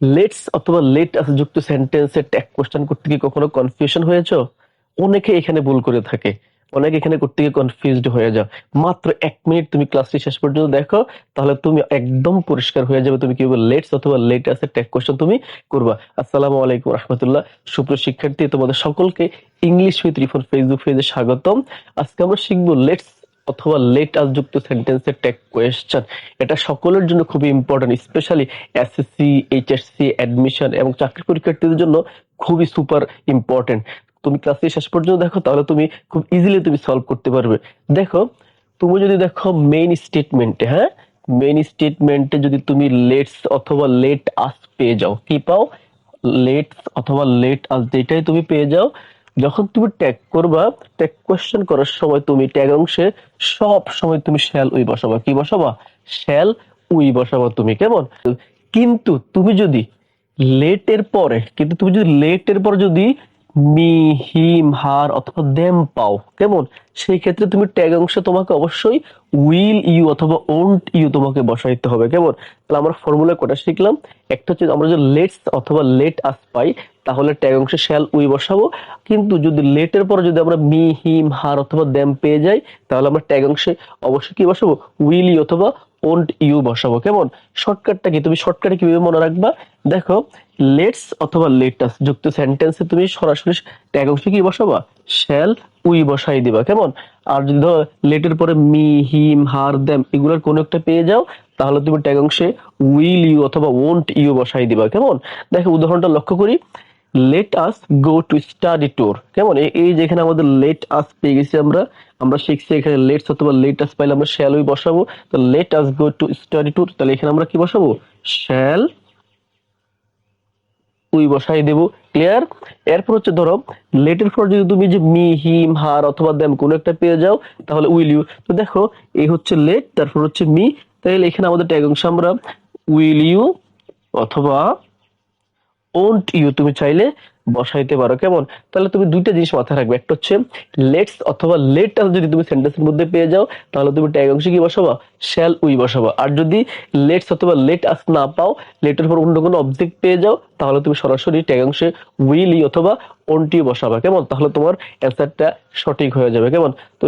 Let's অথবা let us যুক্ত সেন্টেন্সে ট্যাগ কোশ্চেন করতে গিয়ে কখনো কনফিউশন হয়েছো? অনেকে এখানে ভুল করে থাকে, অনেকে এখানে করতে গিয়ে কনফিউজড হয়ে যাও। মাত্র 1 মিনিট তুমি ক্লাসটি শেষ পর্যন্ত দেখো, তাহলে তুমি একদম পরিষ্কার হয়ে যাবে তুমি কিভাবে লেটস অথবা লেট আসে ট্যাগ কোশ্চেন তুমি করবা। আসসালামু আলাইকুম রহমতুল্লাহ। সুপ্রিয় শিক্ষার্থী, তোমাদের সকলকে ইংলিশ উইথ রিফার ফেসবুক পেজে স্বাগতম। আজকে আমরা শিখবো লেটস অথবা লেট আস যুক্ত সেন্টেন্সের ট্যাগ কোয়েশ্চেন। এটা সকলের জন্য খুবই important, specially SSC, HSC, admission এবং চাকরি পরীক্ষার্থীদের জন্য খুবই সুপার ইম্পর্টেন্ট। তুমি ক্লাসটি শেষ পর্যন্ত দেখো, তাহলে তুমি খুব ইজিলি তুমি সলভ করতে পারবে। দেখো, তুমি যদি দেখো মেইন স্টেটমেন্টে, হ্যাঁ, মেইন স্টেটমেন্টে যদি তুমি লেটস অথবা লেট আস পেয়ে যাও, কি পাও? লেটস অথবা লেট আস, যেটাই তুমি পেয়ে যাও, যখন তুমি ট্যাগ করবা, ট্যাগ কোশ্চেন করার সময় তুমি ট্যাগ অংশে সব সময় তুমি শ্যাল উই বসাবা। কি বসাবা? শ্যাল উই বসাবা তুমি, কেমন? কিন্তু তুমি যদি লেটের পরে যদি মি, হিম, হার অথবা দেম পাও, কেমন? সেই ক্ষেত্রে তুমি ট্যাগ অংশে তোমাকে অবশ্যই উইল ইউ অথবা ওন্ট ইউ তোমাকে বসাইতে হবে, কেমন? তাহলে আমরা ফর্মুলা কটা শিখলাম। একটা হচ্ছে আমরা যদি লেটস অথবা লেট আস পাই, তাহলে ট্যাগ অংশে শ্যাল উই বসাবো। কিন্তু যদি লেটের পরে যদি আমরা মি, হিম, হার অথবা দেম পেয়ে যাই, তাহলে আমরা ট্যাগ অংশে অবশ্যই কি বসাবো? উইল ইউ অথবা ওন্ট ইউ বসাবো, কেমন? শর্টকাটটা কি? তুমি শর্টকাটে কিভাবে মনে রাখবা? দেখো, লেটস অথবা লেটাস যুক্ত সেন্টেন্সে তুমি সরাসরি ট্যাগ অংশে কি বসাবা? শ্যাল উই বসাই দিবা, কেমন? আর যদি ধরো লেটের পরে মি, হিম, হার, দেম এগুলোর কোনো একটা পেয়ে যাও, তাহলে তুমি ট্যাগ অংশে উইল ইউ অথবা ওন্ট ইউ বসাই দিবা, কেমন? দেখো উদাহরণটা লক্ষ্য করি। Let us go to study tour, কেমন? এই যেখানে আমাদের লেট আস পেয়ে গেছি আমরা শিখছি এখানে লেটস অথবা লেট আস পাইলে আমরা শ্যাল উই বসাবো। তো let us go to study tour, তাহলে এখানে আমরা কি বসাবো? শ্যাল উই বসাই দেবো। ক্লিয়ার? এরপর হচ্ছে ধরো লেটের পর যদি তুমি যে মি, হিম, হার অথবা দেম কোনো একটা পেয়ে যাও, তাহলে উইল ইউ। তো দেখো, এই হচ্ছে লেট, তারপর হচ্ছে মি, তাহলে এখানে আমাদের ট্যাগ অংশ আমরা উইল ইউ অথবা ওন্ট ইউ তুমি চাইলে বসাইতে পারো, কেমন? তাহলে তুমি দুইটা জিনিস মাথায় রাখবে। একটা হচ্ছে লেটস অথবা লেট আস যদি তুমি সেন্টেন্সের মধ্যে পেয়ে যাও, তাহলে তুমি ট্যাগ অংশে কি বসাবা? Shall we বসাবা। আর যদি লেটস অথবা লেট আস না পাও, লেটের পর অন্য কোনো অবজেক্ট পেয়ে যাও, তাহলে তুমি সরাসরি ট্যাগ অংশে উইল ইউ অথবা ওন্ট ইউ বসাবা, কেমন? তাহলে তোমার অ্যান্সারটা সঠিক হয়ে যাবে, কেমন? তো